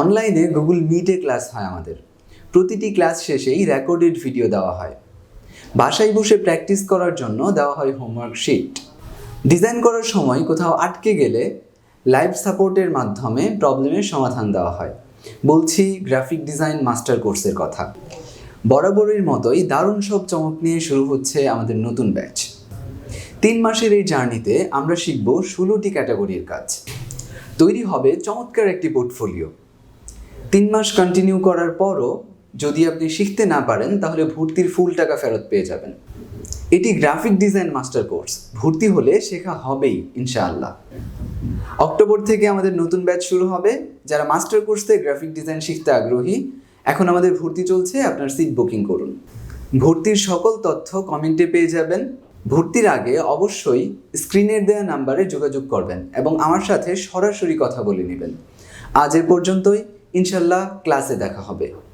অনলাইনে গুগল মিটে ক্লাস হয় আমাদের। প্রতিটি ক্লাস শেষেই রেকর্ডেড ভিডিও দেওয়া হয়। বাসায় বসে প্র্যাকটিস করার জন্য দেওয়া হয় হোমওয়ার্ক শিট। ডিজাইন করার সময় কোথাও আটকে গেলে লাইভ সাপোর্টের মাধ্যমে প্রবলেমের সমাধান দেওয়া হয়। বলছি গ্রাফিক ডিজাইন মাস্টার কোর্সের কথা। বরাবরের মতোই দারুণ সব চমক নিয়ে শুরু হচ্ছে আমাদের নতুন ব্যাচ। 3 মাসের এই জার্নিতে আমরা শিখব 16টি ক্যাটাগরির কাজ। তৈরি হবে চমৎকার একটি পোর্টফোলিও। 3 মাস কন্টিনিউ করার পরও যদি আপনি শিখতে না পারেন তাহলে ভর্তির ফুল টাকা ফেরত পেয়ে যাবেন। এটি গ্রাফিক ডিজাইন মাস্টার কোর্স। ভর্তি হলে শেখা হবেই ইনশাআল্লাহ। অক্টোবর থেকে আমাদের নতুন ব্যাচ শুরু হবে। যারা মাস্টার কোর্সে গ্রাফিক ডিজাইন শিখতে আগ্রহী, এখন আমাদের ভর্তি চলছে, আপনার সিট বুকিং করুন। ভর্তির সকল তথ্য কমেন্টে পেয়ে যাবেন। ভর্তির আগে অবশ্যই স্ক্রিনের দেওয়া নাম্বারে যোগাযোগ করবেন এবং আমার সাথে সরাসরি কথা বলে নেবেন। আজ এ পর্যন্তই, ইনশাল্লাহ ক্লাসে দেখা হবে।